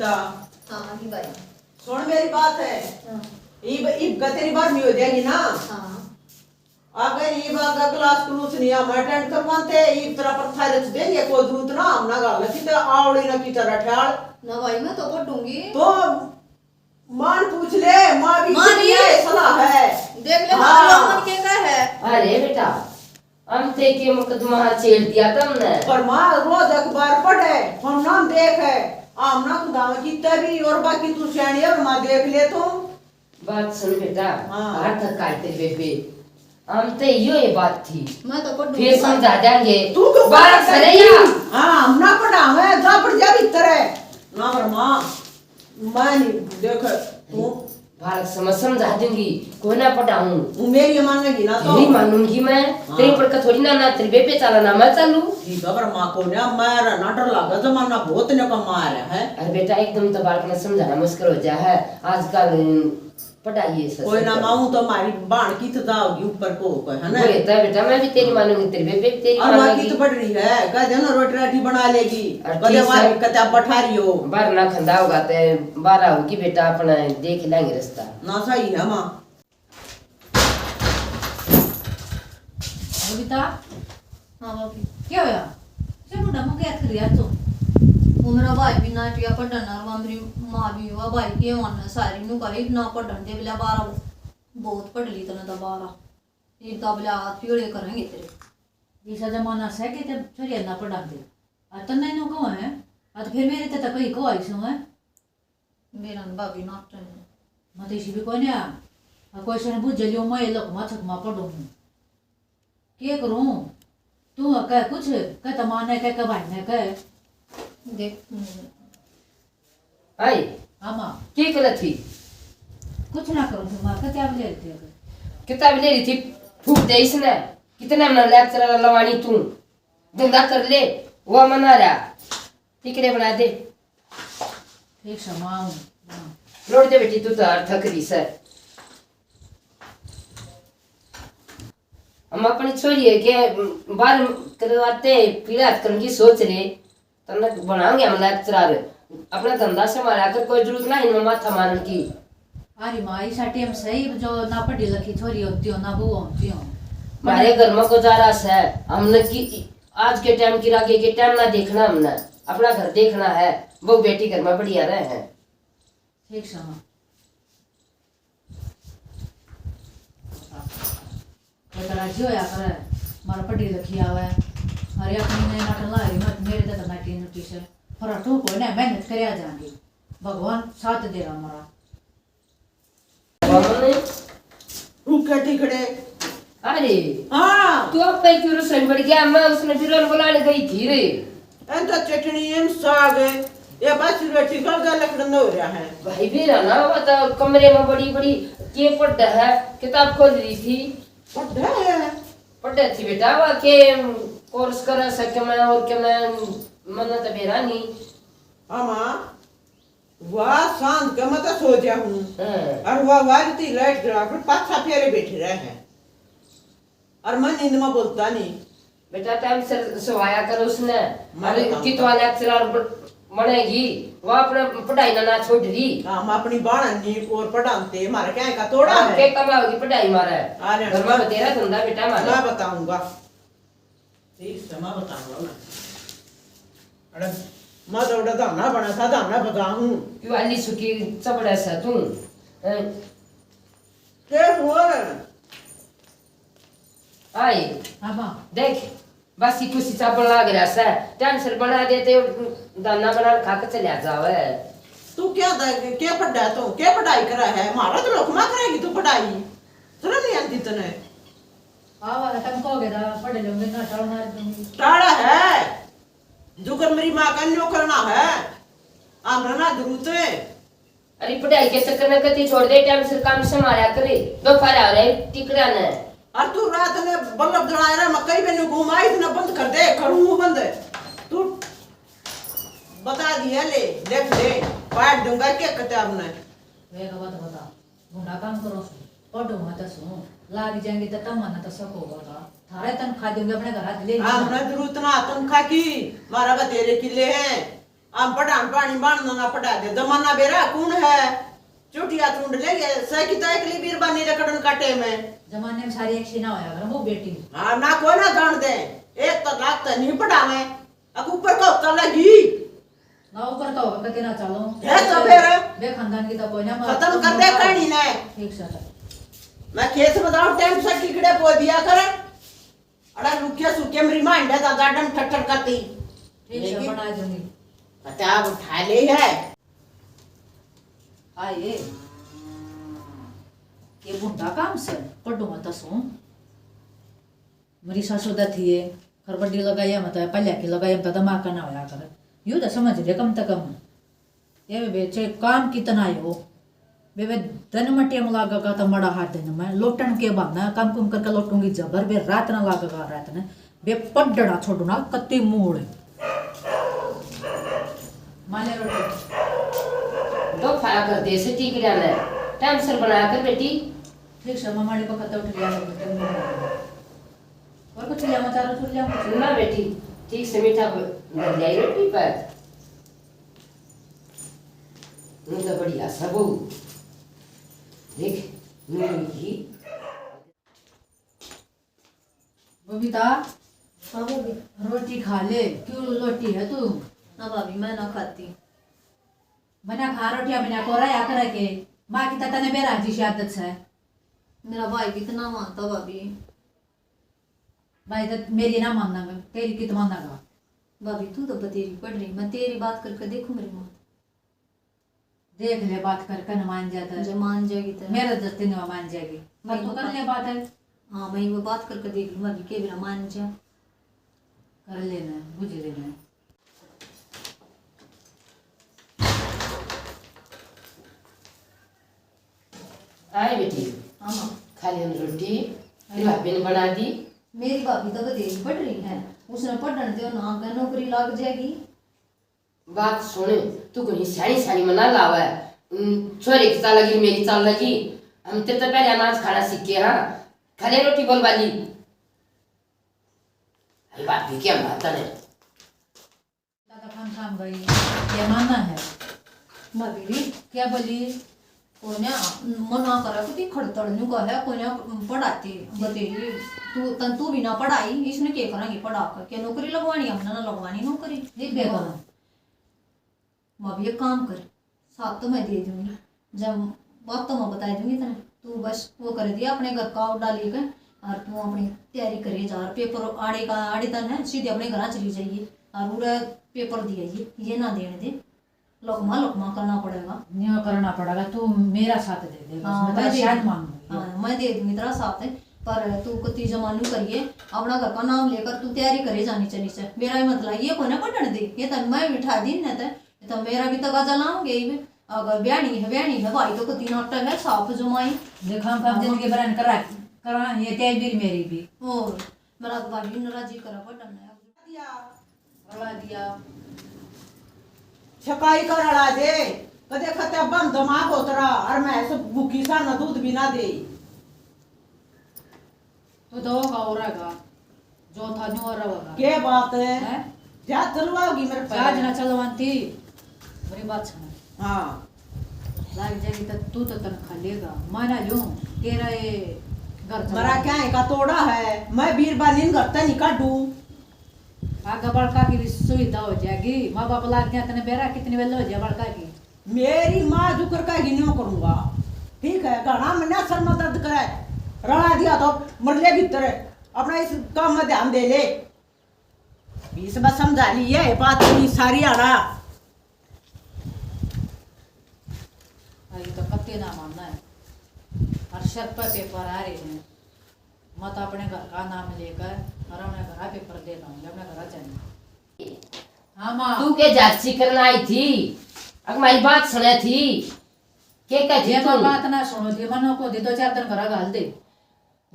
बबीता। हाँ की भाई सुन मेरी बात है। हाँ ईब तेरी बात नहीं हो जाएगी ना। हाँ अगर ईब अगर क्लास क्लूस नहीं हम अटेंड करवाते ईब तरह पर थारे देंगे कोई जरूरत ना हम ना गाल की तो आवड़ी ना की तरह ठाल ना भाई मैं तो पढ़ूंगी तो मान पूछ ले मां भी माँ भी सलाह है देख ले हाँ। हाँ मन के का है। अरे बेटा हम थे के मुकदमा छेड़ दिया तुमने। पर मां रोज अखबार पढ़े हम नाम देख है आमना को गांव की तभी और बाकी तू सियाणी और मां देख ले तू। बात सुन बेटा हाँ। हाथ तक काटते बेबे हम तो ये बात थी मैं तो पढ़ूंगी फिर समझा देंगे तू क्यों बात सरेया हां हम ना पढ़ावे जा पड़ जा भीतर है ना पर मां मैं नहीं देख तू भारत समझ समझा दूंगी कोई ना पढ़ाऊं मेरी मानेगी ना तो नहीं मानूंगी मैं तेरी पढ़ का थोड़ी ना तेरी बेबे चला ना मैं चलूं। ठीक है पर मां को ना मारा नाटर लगा जमाना बहुत ने का मारा है। अरे बेटा एकदम तो बालक ने समझाना मुश्किल हो जा है आजकल पढ़ाइए कोई ना माऊं तो हमारी बाण की तो दाओगी ऊपर को है ना। बोलता है बेटा मैं भी तेरी मानूंगी तेरी बेबे भी तेरी और मां की मानेगी। तो बढ़ रही है कहते ना रोटी राटी बना लेगी और कहते ठीक हमारी है। कहते आप बैठा रही हो बार ना खंदा होगा ते बार होगी बेटा अपना देख लेंगे रास्ता। ना सही है मां। बबीता हाँ बाकी क्या होया से मुंडा मुके याद कर यार तो वो मेरा भाई भी ना टिया पढ़न और मेरी माँ भी हुआ भाई के मन सारी नु कही ना पढ़न दे बिला 12 बहुत पढ़ ली तना 12 एक तो बिला हाथ पीड़े करेंगे तेरे ऐसा जमाना से के ते छोरी ना पढ़ा दे आ त नहीं नो को है आ तो फिर मेरे ते त कहीं को आई सो है मेरा भाभी नाट मते इसी भी कोन्या आ कोई से बुझ लियो मैं लोग माथक मा पढ़ो के करूं तू कह कुछ कह त माने कह भाई ने कह देख आई आमा की करत थी कुछ ना करो तुम मां का क्या ले थे किताब ले रही थी फूक दे इसने कितना मना लेक्चर लवानी तू धंधा कर ले वो मना रहा टिकड़े बना दे ठीक समाऊं रोड दे बेटी तू तो थक रही सर हम अपनी छोरी है के बार करवाते पीड़ा करने की सोच रहे तब बनाएंगे हम लेक्चरर अपना धंधा संभाला कर कोई जरूरत ना इनमें माथा मारने की। अरे माँ इस टाइम सही जो ना पढ़ी लिखी छोरी होती हो ना बहू होती हो हमारे घर में गुजारा है हमने की आज के टाइम की आगे के टाइम ना देखना हमने अपना घर देखना है वो बेटी घर में बढ़िया रहे हैं। ठीक समा राजी होया करे मारा पढ़ी लिखी आवे अरे अपनी ने नाटक ला रही मत मेरे तो नाटी नोटिस है पर तो कोई ना मेहनत करया जाएंगे भगवान साथ दे रहा हमारा हमने रुके टिकड़े अरे हां तू अब पे क्यों रसोई बढ़ गया मैं उसने बिरल बुलाने गई थी रे एंता चटनी एम साग ये बस रोटी का लकड़न हो रहा है भाई भी ना वो तो कमरे में बड़ी बड़ी के पढ़ है किताब खोल रही थी पढ़ा है पढ़े थी बेटा वो के कोर्स कर सके मैं और के मैं मन तो बेरा नहीं आमा वाह शांत के मत सो जा हूं हां और वह वालती लाइट जला कर पाछा फेरे बैठे रहे हैं और मन नींद में बोलता नहीं बेटा टाइम से सोया कर उसने मैं अरे बताऊंगा। कित वाला लेक्चरर बनेगी वो अपने पढ़ाई ना छोड़ रही हम अपनी बाणनी और पढ़ाते हमारे क्या का तोड़ा है के कमाओगी पढ़ाई मारा अरे है घर में तेरा धंधा बेटा मारा मैं बताऊंगा ठीक समय बताऊंगा मैं अरे मैं तो उड़ा दाना बना था दाना बताऊं क्यों अली सुकी चबड़ा सा तू के हुआ आई हाँ माँ देख बस ही कुछ चावल लाग रहा है टाइम से बना देते दाना बना खा के चले जावे तू क्या पढ़ा तू क्या पढ़ाई करा है हमारा तो लोकमा करेगी तू पढ़ाई चलो नहीं आती तने आवा तुम कहोगे ना पढ़े लो मैं ना टालना दूंगी टाड़ा है जुकर मेरी माँ का न्यो करना है आमरा ना जरूरत है अरे पढ़ाई के चक्कर में कति छोड़ दे टाइम से काम संभाला करे दोपहर आ रहे टिकड़ा ने और तू रात में बल्लभ जलाए रहा मकई में घुमाई इतना बंद कर दे करूँ बंद तू बता दिया ले देख ले पाट दूंगा क्या किताब ने वे का बात बता गुंडा काम करो पढ़ो मत सो लाग जाएंगे तो तम ना तो सको होगा थारे तन खा दूंगे अपने घर ले हाँ हमने जरूरत ना तनखा की मारा बतेरे किले हैं हम पढ़ान पानी बांधना ना पढ़ा दे जमाना बेरा कौन है चुटिया चुंड लेगे सही तो एक ली बीरबानी रकड़न काटे में जमाने में सारी एक सी ना होया कर वो बेटी हाँ ना कोई ना जान दे एक तो लाख तो नहीं पढ़ावे अब ऊपर को चलेगी ना ऊपर का होगा कितना चलो है तो फिर बे खानदान की तो कोई ना खत्म कर दे कहानी ने ठीक से मैं खेत में जाऊं टाइम से टिकड़े पो दिया कर अड़ा लुकिया सुके मेरी मांडे दा गार्डन ठट्ठर करती ठीक से बना दूंगी पता उठा ले है आए ये बुंडा काम से पढ़ू मत सो मेरी सासू दा थी खरबड्डी लगाया मत पल्ले की लगाया तो दिमाग का ना होया कर यूं तो समझ ले कम से कम ये बेचे काम कितना है वो बे धन मटिया में लागा का तो मड़ा हाथ देना मैं लोटन के बांधना काम कुम करके लोटूंगी जबर बे रात ना लागा का रात ने बे पड्डड़ा छोड़ना कत्ती मूड़ माने रोटी दो खाया कर दे से ठीक रहना है टाइम से बना कर बेटी ठीक से ममाड़ी को खत्ता उठ लिया और कुछ लिया मत चारो छुड़ लिया सुना बेटी ठीक से मीठा बन जाए रोटी पर तू तो बढ़िया सब देख नूरी की बबीता हाँ भाभी रोटी खा ले क्यों लोटी है तू ना भाभी मैं ना खाती बना खा रोटियां बना को रहा कर के माँ की तता ने बेरा जी आदत है मेरा भाई कितना मानता भाभी भाई तो मेरी ना मानना तेरी कित मानना भाभी तू तो बतेरी पढ़ रही मैं तेरी बात करके देखूं मेरी माँ देख ले बात कर न मान जाता है जब मान जाएगी तो मेरा दस्ती नहीं मान जाएगी पर तू कर ले बात है हाँ मैं वो बात करके देख लूँ भाभी के बिना मान जा कर लेना बुझ लेना आए बेटी हाँ माँ खा ले रोटी फिर भाभी ने बना दी मेरी भाभी तो बतेरी पढ़ रही है उसने पढ़ने दो ना क्या नौकरी लग जाएगी बात सुने तू कोई सानी सानी मना लावा है छोरे की चाल लगी मेरी चाल लगी हम तेरे तो पहले अनाज खाना सीख के हाँ खा ले रोटी बोल वाली अरे बात भी क्या माता ने काम गई ये मानना है भाभी क्या बोली कोने मना करा कि खड़तड़ नु कहे कोने पढ़ाती बतेरी तू भी ना पढ़ाई इसने क्या करेंगे पढ़ा कर क्या नौकरी लगवानी हमने ना लगवानी नौकरी ठीक है करो भाभी एक काम कर साथ तो मैं दे दूंगी जब बात तो मैं बता दूंगी तेने तू बस वो कर दिया अपने घर का डाली कर और तू अपनी तैयारी करे जा पेपर आड़े तन है सीधे अपने घर चली जाइए और पूरा पेपर दिए ये ना देने दे लकमा करना पड़ेगा नहीं करना पड़ेगा तू मेरा साथ दे दे हाँ, मैं मैं तेरा दे शायद दूंगी। मांगूंगी हाँ मैं दे दूंगी तेरा साथ है पर तू कति जमानू करिए अपना घर का नाम लेकर तू तैयारी करे जानी चाहिए से मेरा ही मतलब ये को ना पढ़ने दे ये तो मैं बिठा दी न तो मेरा भी तो गाजा लाऊंगे ही अगर ब्याणी है भाई तो कति नाटक है साफ जमाई देखा हम जिंदगी बरन करा ये तेज भी मेरी भी और मेरा तो भाभी नाराजी करा पढ़ना बड़ा दिया छकाई कर अड़ा दे कदे खते बंद दिमाग होतरा और मैं सब भूखी सा न दूध भी ना दे तो दो का हो रहेगा जो था न्यू हो रहेगा के बात है हैं जा चलवाओगी मेरे आज पे ना चलवांती बड़ी बात सुन हाँ लाग जाएगी तो तू तो तनखा लेगा माना लूं तेरा ये घर मरा क्या है का तोड़ा है मैं बीरबानी घर से नहीं काटू आगे बड़का की भी सुविधा हो जाएगी माँ बाप लाग गया तने बेरा कितनी वेल हो जाए बड़का की मेरी माँ जुकर का गिनो करूंगा ठीक है घना मैंने सर में दर्द करे रड़ा दिया तो मरले भीतर अपना इस काम में ध्यान दे ले बीस बार समझा ली है बात नहीं सारी आड़ा ये तो कत्ते ना मानना है हर शर्त पर पेपर आ रहे हैं मत अपने घर का नाम लेकर और अपने घर का पेपर देना होंगे अपने घर जाने हाँ माँ तू के जांची करना आई थी अब हमारी बात सुने थी के ये तू बात ना सुनो थी मनो को दे 2-4 दिन घर घाल दे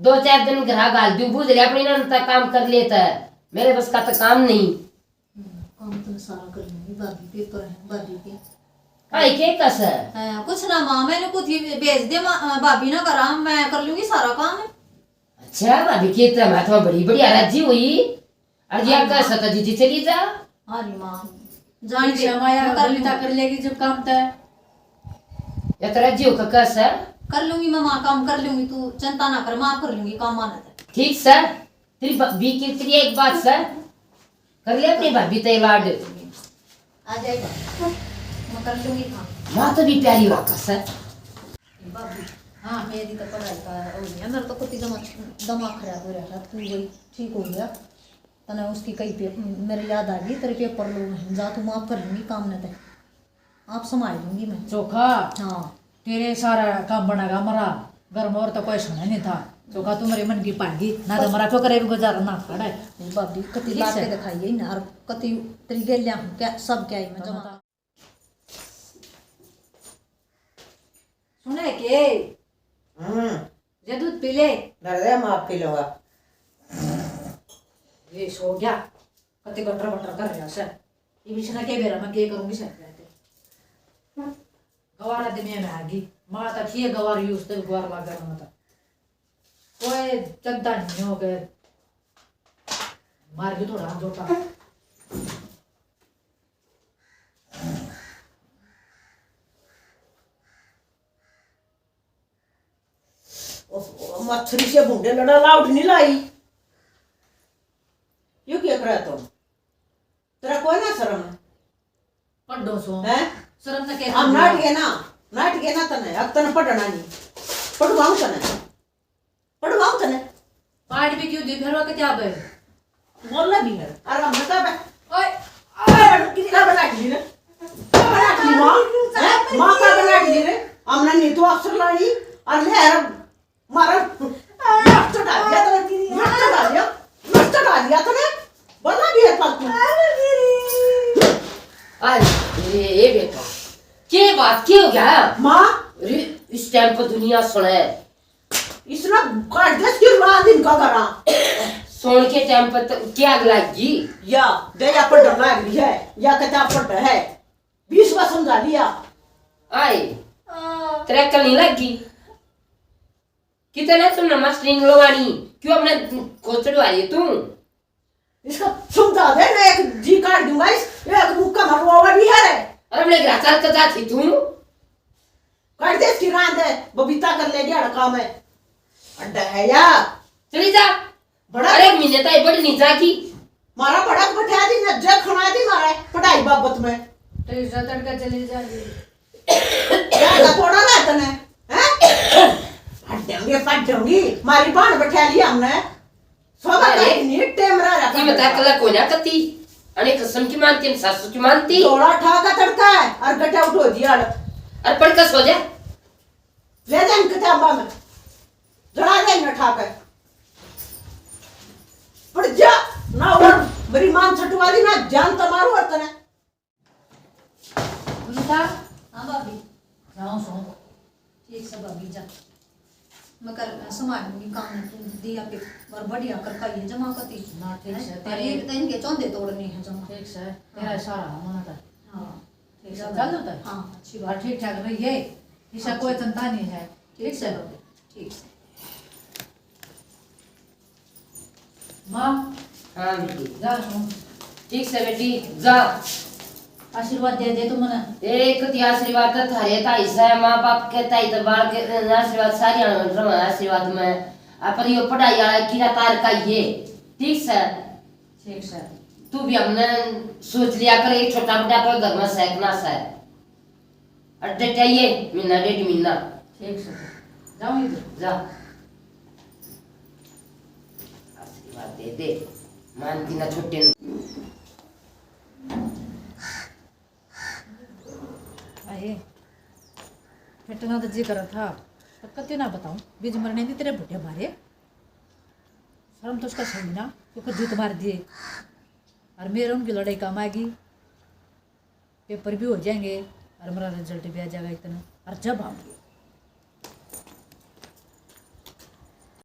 2-4 दिन घर गाल दू बुझ ले अपनी नंता काम कर लेता है मेरे बस का तो काम नहीं काम तो सारा कर लूंगी भाभी पेपर है भाभी के आई के कस है हाँ, कुछ ना माँ मैंने कुछ ही भेज दे भाभी ना करा मैं कर लूंगी सारा काम अच्छा भाभी के तो मैं बड़ी बड़ी राजी हुई और ये का सता जी चली जा अरे माँ जान ठीक है, माया कर ललिता कर लेगी जब काम तय। या तेरा जीव का कस है। लूंगी मैं वहाँ काम कर लूंगी, तू चिंता ना कर, माफ कर लूंगी काम आना था। ठीक सर, तेरी बी की तेरी एक बात सर, कर ले अपनी भाभी ते लाड। आ जाएगा, मैं कर लूंगी काम। माँ तो भी प्यारी वाकस है। बाबू हाँ मेरी तो पढ़ाई का हो गया, मेरा तो कुछ दिमाग खराब हो रहा था, तू वही ठीक हो गया। तने उसकी कई मेरी याद आ गई, तेरे पेपर लोग जा, तू माफ कर लूंगी काम न थे, आप संभाल लूंगी मैं। चोखा हाँ तेरे सारा काम बनेगा मरा घर में, और तो कोई सुना नहीं था। चोखा तुम्हारे मन की पाएगी ना, तो मरा ठोकर भी गुजारा ना खड़ा है। वो भाभी कति ठीक ला से। के दिखाइए ना, और कति तरीके लिया हूँ क्या सब क्या ही मैं जमा। सुने के ये दूध पी ले। दर्द माफ पी लूंगा। ये सो गया कति गटर बटर कर रहा सर, ये बिछना के बेरा मैं के करूंगी सर। गवार आदमी में आगी माँ तक ये गवार यूज तो गवार लगा रहा था, कोई चंदा नहीं हो गए मार भी थोड़ा जोटा। मच्छरी से बूढ़े लड़ा लाउट नहीं लाई। यू क्या करा तुम? तेरा कोई ना शर्म पढ़ो सो है? शर्म न के हम नाट के ना तने अब तने पढ़ना नहीं पढ़वाऊं तने पार्ट भी क्यों दी फिर वो क्या बे बोलना भी है। अरे हम बता बे ओए कितना बना ली रे, बना ली माँ का बना ली रे। हमने नहीं तो अफसर लाई और ले यार मारा नष्ट डाल दिया तने बोलना भी है फालतू। अरे ये बेटा क्या बात क्या हो गया माँ अरे इस टाइम पर दुनिया सुने इसने काट दे कि रात दिन का करा सोन के टाइम पर तो क्या आग लगी या दे या पर डर लग रही है या कता पर है 20 बार समझा दिया। आए तेरा कल नहीं लगी कितना तुम नमस्ते लगवानी क्यों अपने को चढ़वा रही है तू इसका समझा दे ना, एक जी काट दूंगा एक मुक्का मरवा भी है रे। अरे अपने ग्राचार का जाती तू काट दे इसकी रात है बबीता कर ले गया काम है अड्डा है या चली जा बड़ा अरे महीने तक बड़ी नहीं जाती मारा बड़ा बैठा दी न जग खना दी मारा पढ़ाई बाबत में तो इस तड़का चली जाएगी क्या थोड़ा ना तने हैं हट जाऊंगी मारी बाण बैठा लिया हमने सोबा अरे, का नहीं टेम रहा ये बता कल को ना कती अने कसम की मानती है सासू की मानती थोड़ा ठाका तड़का है और गटा उठो दिया अरे पढ़ कर सो जा ले जा इन किताबा में जरा दे न ठाका पढ़ जा ना और मेरी मान छटवा दी ना जान तमारू और तने उनका हाँ भाभी जाओ सो ठीक से भाभी जा, मैं कर संभाल लूंगी काम दिया पे और बढ़िया कर का ये जमा करती ना ठीक से और एक तो इनके चौंधे तोड़ने हैं जमा। ठीक से तेरा सारा मना था हाँ ठीक है चल होता है हाँ अच्छी और बात ठीक ठाक रहिए इसका कोई चिंता नहीं है। ठीक से ठीक से। माँ हाँ बेटी जा सुन ठीक से बेटी जा आशीर्वाद दे दे तू मने एक ती आशीर्वाद तो थारे ताई से माँ बाप के ताई तो बाल के आशीर्वाद सारी आशीर्वाद में अपन यो पढ़ाई वाला कीड़ा तार का ये ठीक से ठीक से तू भी हमने सोच लिया कर एक छोटा मोटा कोई घर में सेकना से अड्डे चाहिए महीना 1.5 महीना ठीक से जाऊँ इधर जा आशीर्वाद दे दे मानती ना छोटे आए फेटना तो जी करा था तो कत्ती ना बताऊं बीज मरने नहीं तेरे भुट्टे मारे शर्म तो उसका सही ना क्योंकि जूत मार दिए और मेरे उनकी लड़ाई काम आएगी पेपर भी हो जाएंगे और मेरा रिजल्ट भी आ जाएगा इतना और जब आऊँगी